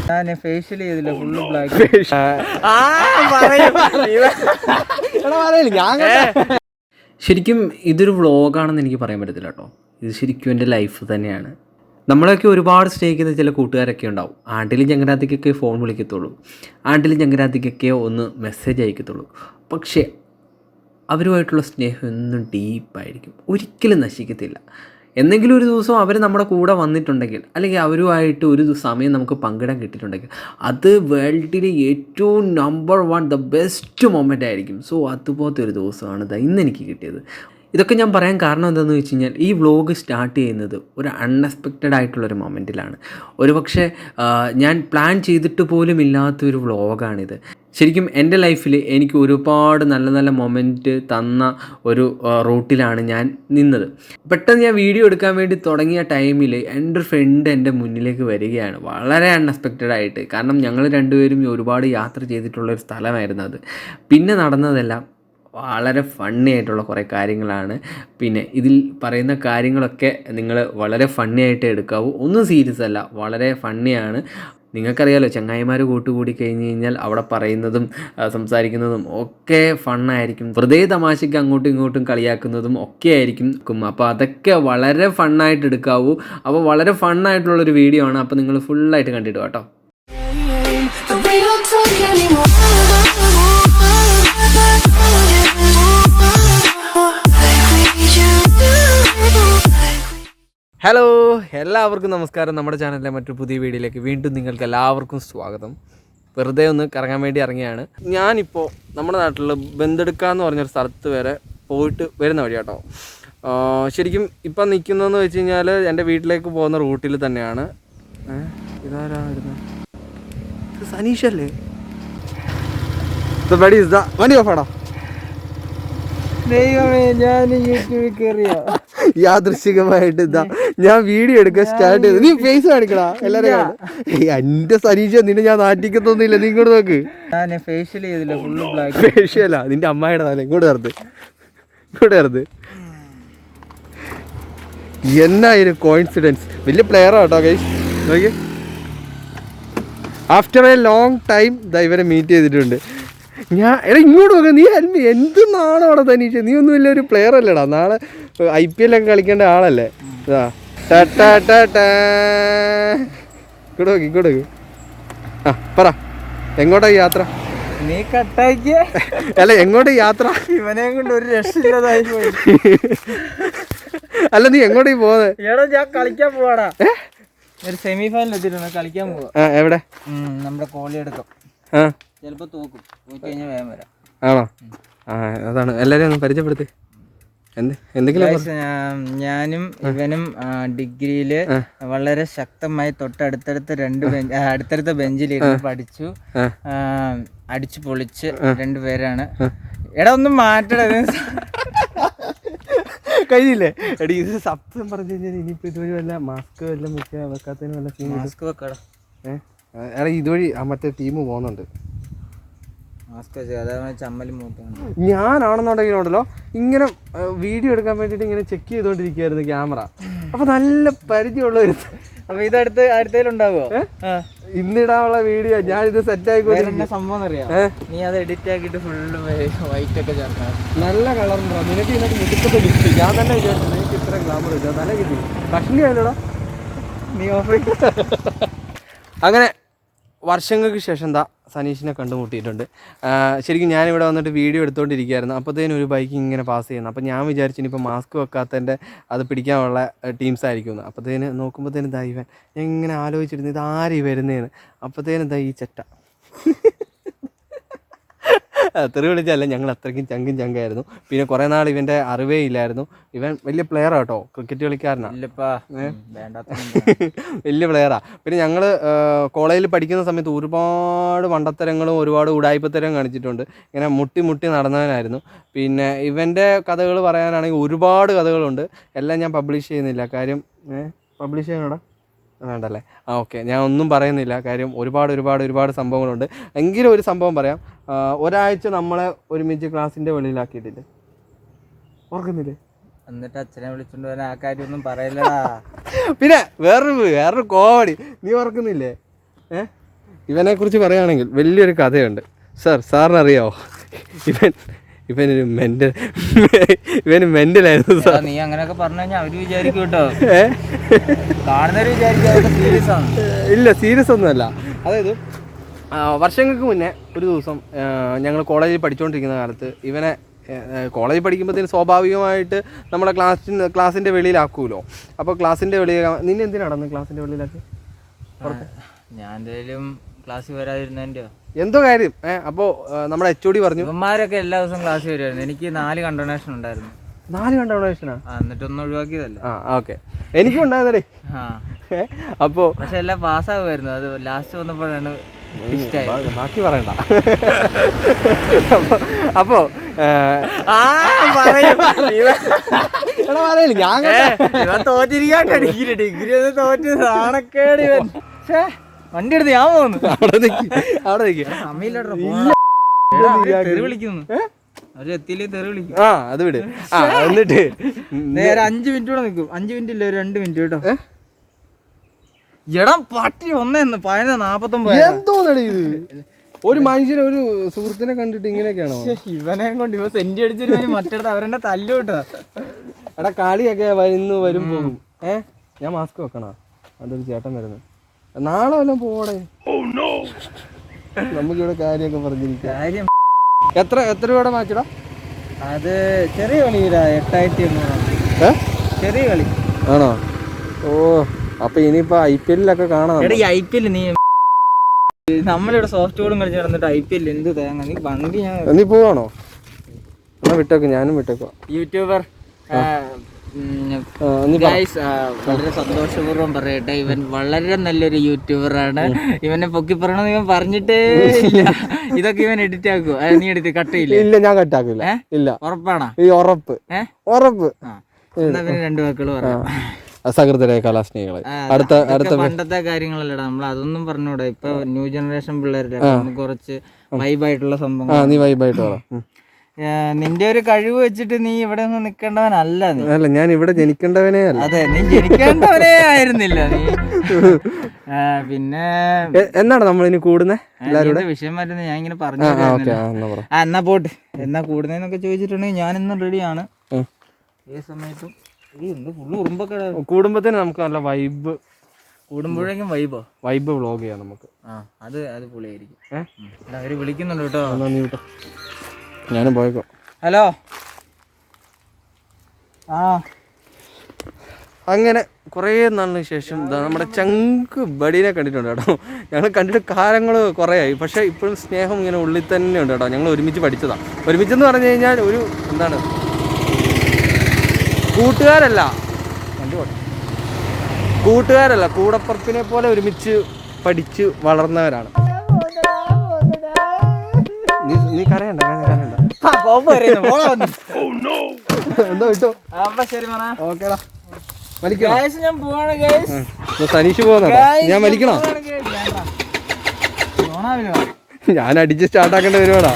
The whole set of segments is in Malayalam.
ഞാൻ ഫേഷ്യൽ ചെയ്തില്ല, ഫുള്ള് ബ്ലാക്ക്. ശരിക്കും ഇതൊരു വ്ളോഗാണെന്ന് എനിക്ക് പറയാൻ പറ്റത്തില്ല കേട്ടോ. ഇത് ശരിക്കും എൻ്റെ ലൈഫ് തന്നെയാണ്. നമ്മളൊക്കെ ഒരുപാട് സ്നേഹിക്കുന്ന ചില കൂട്ടുകാരൊക്കെ ഉണ്ടാവും. ആണ്ടിലും ചങ്ങരാത്തിക്കൊക്കെ ഫോൺ വിളിക്കത്തുള്ളൂ, ആണ്ടിലും ചങ്ങരാത്തിക്കൊക്കെ ഒന്ന് മെസ്സേജ് അയക്കത്തുള്ളൂ. പക്ഷേ അവരുമായിട്ടുള്ള സ്നേഹം എന്നും ഡീപ്പായിരിക്കും, ഒരിക്കലും നശിക്കത്തില്ല. എന്തെങ്കിലും ഒരു ദിവസം അവർ നമ്മുടെ കൂടെ വന്നിട്ടുണ്ടെങ്കിൽ, അല്ലെങ്കിൽ അവരുമായിട്ട് ഒരു സമയം നമുക്ക് പങ്കിടാൻ കിട്ടിയിട്ടുണ്ടെങ്കിൽ, അത് വേൾഡിലെ ഏറ്റവും നമ്പർ 1 ദ ബെസ്റ്റ് മൊമെൻ്റ് ആയിരിക്കും. സോ അതുപോലത്തെ ഒരു ദിവസമാണ് ഇന്ന് എനിക്ക് കിട്ടിയത്. ഇതൊക്കെ ഞാൻ പറയാൻ കാരണം എന്താണെന്ന് വെച്ച് കഴിഞ്ഞാൽ, ഈ വ്ളോഗ് സ്റ്റാർട്ട് ചെയ്യുന്നത് ഒരു അൺഎക്സ്പെക്റ്റഡ് ആയിട്ടുള്ളൊരു മൊമെൻറ്റിലാണ്. ഒരുപക്ഷെ ഞാൻ പ്ലാൻ ചെയ്തിട്ട് പോലും ഇല്ലാത്തൊരു വ്ളോഗാണിത്. ശരിക്കും എൻ്റെ ലൈഫിൽ എനിക്ക് ഒരുപാട് നല്ല നല്ല മൊമെൻറ്റ് തന്ന ഒരു റൂട്ടിലാണ് ഞാൻ നിന്നത്. പെട്ടെന്ന് ഞാൻ വീഡിയോ എടുക്കാൻ വേണ്ടി തുടങ്ങിയ ടൈമിൽ എൻ്റെ ഫ്രണ്ട് എൻ്റെ മുന്നിലേക്ക് വരികയാണ്, വളരെ അൺഎക്സ്പെക്റ്റഡ് ആയിട്ട്. കാരണം ഞങ്ങൾ രണ്ടുപേരും ഒരുപാട് യാത്ര ചെയ്തിട്ടുള്ളൊരു സ്ഥലമായിരുന്നു അത്. പിന്നെ നടന്നതെല്ലാം വളരെ ഫണ്ണി ആയിട്ടുള്ള കുറേ കാര്യങ്ങളാണ്. പിന്നെ ഇതിൽ പറയുന്ന കാര്യങ്ങളൊക്കെ നിങ്ങൾ വളരെ ഫണ്ണി ആയിട്ട് എടുക്കാവൂ, ഒന്നും സീരിയസ് അല്ല, വളരെ ഫണ്ണിയാണ്. നിങ്ങൾക്കറിയാലോ, ചങ്ങായിമാർ കൂട്ടുകൂടി കഴിഞ്ഞ് കഴിഞ്ഞാൽ അവിടെ പറയുന്നതും സംസാരിക്കുന്നതും ഒക്കെ ഫണ്ണായിരിക്കും. വെറുതെ തമാശയ്ക്ക് അങ്ങോട്ടും ഇങ്ങോട്ടും കളിയാക്കുന്നതും ഒക്കെ ആയിരിക്കും. അപ്പോൾ അതൊക്കെ വളരെ ഫണ്ണായിട്ട് എടുക്കാവൂ. അപ്പോൾ വളരെ ഫണ്ണായിട്ടുള്ളൊരു വീഡിയോ ആണ്. അപ്പോൾ നിങ്ങൾ ഫുള്ളായിട്ട് കണ്ടിട്ട് കേട്ടോ. ഹലോ, എല്ലാവർക്കും നമസ്കാരം. നമ്മുടെ ചാനലിലെ മറ്റൊരു പുതിയ വീഡിയോയിലേക്ക് വീണ്ടും നിങ്ങൾക്ക് എല്ലാവർക്കും സ്വാഗതം. വെറുതെ ഒന്ന് കറങ്ങാൻ വേണ്ടി ഇറങ്ങിയാണ്. ഞാനിപ്പോൾ നമ്മുടെ നാട്ടിൽ ബന്തെടുക്ക എന്ന് പറഞ്ഞൊരു സ്ഥലത്ത് വരെ പോയിട്ട് വരുന്ന വഴി കേട്ടോ. ശരിക്കും ഇപ്പം നിൽക്കുന്നതെന്ന് വെച്ച് കഴിഞ്ഞാൽ എൻ്റെ വീട്ടിലേക്ക് പോകുന്ന റൂട്ടിൽ തന്നെയാണ്. ഇതാരാ വരുന്നത്? ഇത് സനീഷല്ലേ? വണ്ടി ഓഫാടാ. ദൈവമേ, ഞാൻ യൂട്യൂബിൽ കയറിയോ യാദൃശികമായിട്ട് ഇതാ ഞാൻ വീഡിയോ എടുക്കാൻ സ്റ്റാർട്ട് ചെയ്തു. നീ ഫേസ് കാണിക്കടാ എല്ലാവരും. എന്റെ സനീഷ, നിന്നെ ഞാൻ നാട്ടിക്കത്തൊന്നുമില്ല. നീ ഇങ്ങോട്ട് നോക്ക്. ഞാൻ ഫേഷ്യൽ ചെയ്തില്ല, ഫുള്ള് ബ്ലാക്ക്. ഫേഷ്യലാ നിന്റെ അമ്മായിയുടെ തല. ഇങ്ങോട്ട് കയറുത്. എന്നായിരുന്നു കോയിൻസിഡൻസ്. വലിയ പ്ലെയറാ കേട്ടോ ഗൈസ്. നോക്കി, ആഫ്റ്റർ എ ലോങ് ടൈം ഇവരെ മീറ്റ് ചെയ്തിട്ടുണ്ട്. ഇങ്ങോട്ട് നോക്കുക. നീ എന്ത് നാണോ അവിടെ തനീഷ? നീ ഒന്നും വലിയൊരു പ്ലെയർ അല്ലേടാ. നാളെ IPL ഒക്കെ കളിക്കേണ്ട ആളല്ലേ. ഇങ്ങോട്ട് ആ പറ, എങ്ങോട്ടാ യാത്ര? നീ കട്ടാക്കിയ അല്ല, എങ്ങോട്ടാ യാത്ര? ഇവനെ കൊണ്ട് ഒരു രക്ഷയില്ലാതായി പോയി. അല്ല, നീ എങ്ങോട്ടേക്ക് പോകുന്നത്? എടാ, ഞാൻ കളിക്കാൻ പോവാടാ. ഒരു സെമി ഫൈനൽ എത്തിയിട്ടുണ്ട്, കളിക്കാൻ പോവാ. എവിടെ? നമ്മുടെ കോളി എടുക്കും. ചിലപ്പോ തോക്കും. കഴിഞ്ഞാൽ വേഗം വരാം. ആണോ? അതാണ്. എല്ലാവരും ഒന്ന് പരിചയപ്പെടുത്തി. എന്തെങ്കിലും. ഞാനും ഇവനും ഡിഗ്രിയില് വളരെ ശക്തമായി അടുത്തടുത്ത ബെഞ്ചിലിരുന്ന് പഠിച്ചു. അടിച്ചു പൊളിച്ച് രണ്ടുപേരാണ്. എടാ, ഒന്നും മാറ്റട. കഴിഞ്ഞില്ലേ? എടി, ഇത് സത്യം പറഞ്ഞു കഴിഞ്ഞാൽ ഇനിയിപ്പോ ഇതുവഴി വല്ല മാസ്ക് വല്ല വെക്കാത്തതിന് വല്ല മാസ്ക് വെക്കടാ. എടാ, ഇതുവഴി മറ്റേ ടീം പോകുന്നുണ്ട്. ഞാനാണെന്നുണ്ടെങ്കിലുണ്ടല്ലോ ഇങ്ങനെ വീഡിയോ എടുക്കാൻ വേണ്ടിയിട്ട് ഇങ്ങനെ ചെക്ക് ചെയ്തോണ്ടിരിക്കുകയായിരുന്നു ക്യാമറ. അപ്പൊ നല്ല പരിചയമുള്ള ഒരു. അപ്പൊ ഇത് അടുത്തതിലുണ്ടാവോ? ഇന്നിടാനുള്ള വീഡിയോ ഞാൻ ഇത് സെറ്റ് ആയിക്കോട്ടെ. സംഭവം അറിയാം. നീ അത് എഡിറ്റ് ആക്കിയിട്ട് ഫുള്ള് വൈറ്റ് ഒക്കെ ചേർക്കാം. നല്ല കളറുണ്ടോ നിനക്ക്? ഇതിനകത്ത് മുതുക്കത്തെ കിട്ടി. ഞാൻ തന്നെ വിചാരിച്ചു നിനക്ക് ഇത്ര ഗ്ലാമർ കിട്ടുക. നല്ല കിട്ടി. കഷ്ണി ആയില്ലടാ നീ ഓഫ്. അങ്ങനെ വർഷങ്ങൾക്ക് ശേഷം എന്താ സനീഷിനെ കണ്ടുമുട്ടിയിട്ടുണ്ട്. ശരിക്കും ഞാനിവിടെ വന്നിട്ട് വീഡിയോ എടുത്തുകൊണ്ടിരിക്കുകയായിരുന്നു. അപ്പോഴത്തേനും ഒരു ബൈക്ക് ഇങ്ങനെ പാസ് ചെയ്യുന്നു. അപ്പോൾ ഞാൻ വിചാരിച്ചു ഇനിയിപ്പോൾ മാസ്ക് വെക്കാത്തതിൻ്റെ അത് പിടിക്കാനുള്ള ടീംസ് ആയിരിക്കുമെന്ന്. അപ്പോഴത്തേന് നോക്കുമ്പോഴത്തേനും ഇതാ ഇവൻ. ഞാൻ ഇങ്ങനെ ആലോചിച്ചിരുന്നു ഇതാരീ വരുന്നതെന്ന്. അപ്പോഴത്തേനും ഇതാ ഈ ചെറ്റ. തെറി വിളിച്ചല്ല, ഞങ്ങൾ അത്രയ്ക്കും ചങ്കായിരുന്നു. പിന്നെ കുറേ നാൾ ഇവൻ്റെ അറിവേ ഇല്ലായിരുന്നു. ഇവൻ വലിയ പ്ലെയറാണ് കേട്ടോ, ക്രിക്കറ്റ് കളിക്കാരനാണ്, വലിയ പ്ലെയറാണ്. പിന്നെ ഞങ്ങൾ കോളേജിൽ പഠിക്കുന്ന സമയത്ത് ഒരുപാട് വണ്ടത്തരങ്ങളും ഒരുപാട് ഉടായ്പത്തരം കാണിച്ചിട്ടുണ്ട്. ഇങ്ങനെ മുട്ടി നടന്നവനായിരുന്നു. പിന്നെ ഇവൻ്റെ കഥകൾ പറയാനാണെങ്കിൽ ഒരുപാട് കഥകളുണ്ട്. എല്ലാം ഞാൻ പബ്ലിഷ് ചെയ്യുന്നില്ല. കാര്യം പബ്ലിഷ് ചെയ്യണോടാ വേണ്ടല്ലേ? ഓക്കെ, ഞാൻ ഒന്നും പറയുന്നില്ല. കാര്യം ഒരുപാട് സംഭവങ്ങളുണ്ട്. എങ്കിലും ഒരു സംഭവം പറയാം. ഒരാഴ്ച നമ്മളെ ഒരുമിച്ച് ക്ലാസ്സിൻ്റെ വെളിയിലാക്കിയിട്ടില്ലേ? ഓർക്കുന്നില്ലേ? എന്നിട്ട് അച്ഛനെ വിളിച്ചോണ്ട് വരാൻ ആ കാര്യമൊന്നും പറയില്ലടാ. പിന്നെ വേറൊരു കോമഡി നീ ഓർക്കുന്നില്ലേ? ഇവനെക്കുറിച്ച് പറയുകയാണെങ്കിൽ വലിയൊരു കഥയുണ്ട്. സാറിനറിയാവോ, ഇവനൊരു മെന്റലായിരുന്നു സാർ. നീ അങ്ങനെയൊക്കെ പറഞ്ഞു കഴിഞ്ഞാൽ അവര് വിചാരിക്കും കേട്ടോ, കാണുന്നവര് വിചാരിക്കും സീരിയസ് ആണ്. ഇല്ല, സീരിയസ് ഒന്നുമല്ല. അതായത് വർഷങ്ങൾക്ക് മുന്നേ ഒരു ദിവസം ഞങ്ങൾ കോളേജിൽ പഠിച്ചുകൊണ്ടിരിക്കുന്ന കാലത്ത് ഇവനെ കോളേജിൽ പഠിക്കുമ്പോഴത്തേന് സ്വാഭാവികമായിട്ട് നമ്മുടെ ക്ലാസ്സിൻ്റെ വെളിയിലാക്കുമല്ലോ. അപ്പോൾ ക്ലാസ്സിൻ്റെ വെളിയിൽ നിന്നെ എന്തിനാണ് ക്ലാസ്സിൻ്റെ വെളിയിലാക്കി? ഞാൻ എന്തായാലും ക്ലാസ്സിൽ വരാതിരുന്നതിൻ്റെയോ എന്തോ കാര്യം. അപ്പോൾ നമ്മുടെ HOD പറഞ്ഞു ഇവന്മാരൊക്കെ എല്ലാ ദിവസവും ക്ലാസ്സിൽ വരുമായിരുന്നു. എനിക്ക് 4 കണ്ടോണേഷൻ ഉണ്ടായിരുന്നു. 4 കണ്ടോണേഷനാ? എന്നിട്ടൊന്നും ഒഴിവാക്കിയതല്ല. ഓക്കെ, എനിക്കും ഉണ്ടായിരുന്നേ. അപ്പോൾ പക്ഷെ എല്ലാം പാസ്സാകുമായിരുന്നു. അത് ലാസ്റ്റ് വന്നപ്പോഴാണ് ബാക്കി പറയണ്ട. അപ്പോ ഡിഗ്രി ഒന്ന് തോറ്റ് നാണക്കേട് ഇവൻ. വണ്ടി എടുത്ത് ഞാൻ പോകുന്നു. അവിടെ തെറി വിളിക്കുന്നു. അവര് എത്തിയില്ലേ തെറി വിളിക്കും. അത് വിട്. എന്നിട്ട് നേരെ 5 മിനിറ്റ് കൂടെ നിൽക്കും. 5 മിനിറ്റ് ഇല്ല, ഒരു 2 മിനിറ്റ് കേട്ടോ. എടാ പട്ടി 1:49. എന്തോന്നടി ഇത്? ഒരു മനുഷ്യനെ, ഒരു സുഹൃത്തിനെ കണ്ടിട്ട് ഇങ്ങനെയൊക്കെയാണോ? ഇവനെ കൊണ്ട് ഇവ സെന്റ് അടിച്ചിട്ട് മറ്റേടത്ത് അവരെന്നെ തല്ലു കേട്ടോ. എടാ കളിയൊക്കെ വരും പോകും. ഞാൻ മാസ്ക് വെക്കണോ? അതൊരു ചേട്ടൻ വരുന്നു. നാളെ വല്ലതും പോടെ. നമുക്കിവിടെ കാര്യമൊക്കെ പറഞ്ഞിരിക്കാം. എത്ര രൂപയുടെ മാച്ചടാ അത്? ചെറിയ കളി 8,800. ചെറിയ കളി ആണോ? ഓ, അപ്പൊ ഇനിയിപ്പോ IPL കാണാം. IPL നീ നമ്മളിവിടെ സോഫ്റ്റ് ബോളും കളിച്ച് നടന്നിട്ട് IPL എന്ത് തേങ്ങ. നീ വണ്ടി നീ പോവാണോ? എന്നാ വിട്ടേക്കും, ഞാനും വിട്ടേക്കോ. യൂട്യൂബർ വളരെ സന്തോഷപൂർവ്വം പറയട്ടെ, ഇവൻ വളരെ നല്ലൊരു യൂട്യൂബറാണ്. ഇവനെ പൊക്കി പറയണമെന്ന് ഇവൻ പറഞ്ഞിട്ടേ ഇല്ല. ഇതൊക്കെ ഇവൻ എഡിറ്റ് ആക്കുവോ? നീ എടുത്ത് കട്ട് ചെയ്യില്ല? ഇല്ല, ഞാൻ കട്ടാക്കില്ല. ഇല്ല. ഉറപ്പാണോ? ഉറപ്പ്. എന്നാ പിന്നെ 2 വാക്കുകൾ പറയാം. സഹൃദയ കലാസ്നേഹികളെ, അടുത്ത പണ്ടത്തെ കാര്യങ്ങളല്ലടാ, നമ്മൾ അതൊന്നും പറഞ്ഞൂടാ. ഇപ്പൊ ന്യൂ ജനറേഷൻ പിള്ളേരുടെ നമുക്ക് കുറച്ച് വൈബായിട്ടുള്ള സംഭവം. നീ വൈബായിട്ട് പറ. നിന്റെ ഒരു കഴിവ് വെച്ചിട്ട് നീ ഇവിടെ ഒന്നും നിൽക്കേണ്ടവനല്ല. നീ അല്ല, ഞാൻ ഇവിടെ ജനിക്കേണ്ടവനേ അല്ല. അതെ, നീ ജനിക്കേണ്ടവനേ ആയിരുന്നില്ല നീ. പിന്നെ എന്നാണ് നമ്മൾ ഇനി കൂടുന്നേ? വിഷയം മാറ്റുന്നത് ഞാൻ ഇങ്ങനെ പറഞ്ഞു. എന്നാ പോട്ട്, എന്നാ കൂടുന്നേന്നൊക്കെ ചോദിച്ചിട്ടുണ്ടെങ്കിൽ ഞാൻ ഇന്നും റെഡിയാണ്. ഏത് സമയത്തും. ഫുള്ള് ഉറുമ്പൊക്കെ കൂടുമ്പത്തേന് നമുക്ക് നല്ല വൈബ്. കൂടുമ്പോഴേക്കും വൈബ് വ്ളോഗ് ചെയ്യാം നമുക്ക്. അത് പൊളിയായിരിക്കും. അവര് വിളിക്കുന്നുണ്ട് കേട്ടോ. നീ വിട്ടോ, ഞാനും പോയേക്കോ. ഹലോ. അങ്ങനെ കുറേ നാളിന് ശേഷം നമ്മുടെ ചങ്ക് ബഡീനെ കണ്ടിട്ടുണ്ട് കേട്ടോ. ഞങ്ങൾ കണ്ടിട്ട് കാലങ്ങൾ കുറേ ആയി, പക്ഷേ ഇപ്പോഴും സ്നേഹം ഇങ്ങനെ ഉള്ളിൽ തന്നെ ഉണ്ട് കേട്ടോ. ഞങ്ങൾ ഒരുമിച്ച് പഠിച്ചതാണ്. ഒരുമിച്ചെന്ന് പറഞ്ഞു കഴിഞ്ഞാൽ ഒരു എന്താണ്, കൂട്ടുകാരല്ല, കൂടപ്പുറപ്പിനെ പോലെ ഒരുമിച്ച് പഠിച്ച് വളർന്നവരാണ്. നീ കരയണ്ട. എന്തോ ഇട്ടോ? ഓക്കേടാ, സനീഷ് പോകുന്ന ഞാൻ വലിക്കണോ? ഞാൻ അടിച്ച് സ്റ്റാർട്ടാക്കേണ്ട വരുവാടാ.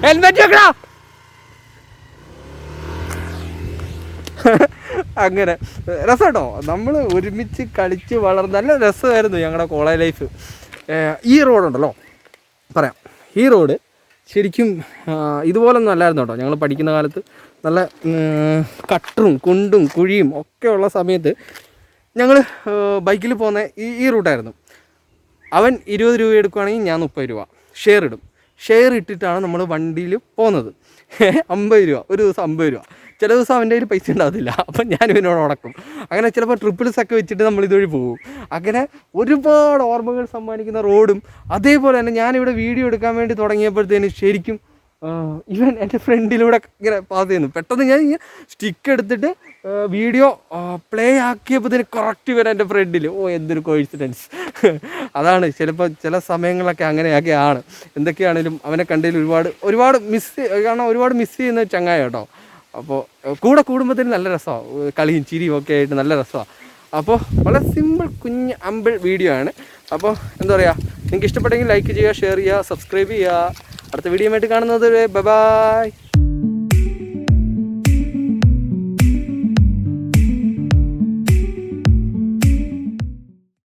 ഹെൽമെറ്റ് വെക്കടാ. അങ്ങനെ രസം കേട്ടോ. നമ്മൾ ഒരുമിച്ച് കളിച്ച് വളർന്ന് നല്ല രസമായിരുന്നു ഞങ്ങളുടെ കോളേജ് ലൈഫ്. ഈ റോഡുണ്ടല്ലോ, പറയാം, ഈ റോഡ് ശരിക്കും ഇതുപോലൊന്നും അല്ലായിരുന്നു കേട്ടോ. ഞങ്ങൾ പഠിക്കുന്ന കാലത്ത് നല്ല കട്ടറും കുണ്ടും കുഴിയും ഒക്കെ ഉള്ള സമയത്ത് ഞങ്ങൾ ബൈക്കിൽ പോകുന്ന ഈ റൂട്ടായിരുന്നു. അവൻ 20 രൂപ എടുക്കുകയാണെങ്കിൽ ഞാൻ 30 രൂപ ഷെയർ ഇട്ടിട്ടാണ് നമ്മൾ വണ്ടിയിൽ പോകുന്നത്. 50 രൂപ ഒരു ദിവസം, 50 രൂപ. ചില ദിവസം അവൻ്റെ കയ്യിൽ പൈസ ഉണ്ടാകത്തില്ല, അപ്പം ഞാൻ ഇവനോട് ഉടക്കും. അങ്ങനെ ചിലപ്പോൾ ട്രിപ്പിൾസൊക്കെ വെച്ചിട്ട് നമ്മൾ ഇതുവഴി പോകും. അങ്ങനെ ഒരുപാട് ഓർമ്മകൾ സമ്മാനിക്കുന്ന റോഡും. അതേപോലെ തന്നെ ഞാനിവിടെ വീഡിയോ എടുക്കാൻ വേണ്ടി തുടങ്ങിയപ്പോഴത്തേന് ശരിക്കും ഇവൻ എൻ്റെ ഫ്രണ്ടിലൂടെ ഇങ്ങനെ പാസ് ചെയ്യുന്നു. പെട്ടെന്ന് ഞാൻ ഇങ്ങനെ സ്റ്റിക്ക് എടുത്തിട്ട് വീഡിയോ പ്ലേ ആക്കിയപ്പോഴത്തേന് കറക്റ്റ് ഇവൻ എൻ്റെ ഫ്രണ്ടിൽ. എന്തൊരു കോയിൻസിഡൻസ്. അതാണ് ചിലപ്പോൾ ചില സമയങ്ങളൊക്കെ അങ്ങനെയൊക്കെയാണ്. എന്തൊക്കെയാണെങ്കിലും അവനെ കണ്ടതിൽ ഒരുപാട് ഒരുപാട് മിസ് ചെയ്യുന്ന ചങ്ങായ കേട്ടോ. അപ്പോൾ കൂടെ കൂടുമ്പോഴത്തേനും നല്ല രസമാണ്, കളിയും ചിരിയും ഒക്കെ ആയിട്ട് നല്ല രസമാണ്. അപ്പോൾ വളരെ സിമ്പിൾ അമ്പിൾ വീഡിയോ ആണ്. അപ്പോൾ എന്താ പറയുക, നിങ്ങൾക്ക് ഇഷ്ടപ്പെട്ടെങ്കിൽ ലൈക്ക് ചെയ്യുക, ഷെയർ ചെയ്യുക, സബ്സ്ക്രൈബ് ചെയ്യുക. അടുത്ത വീഡിയോ ആയിട്ട് കാണുന്നത് ബൈ.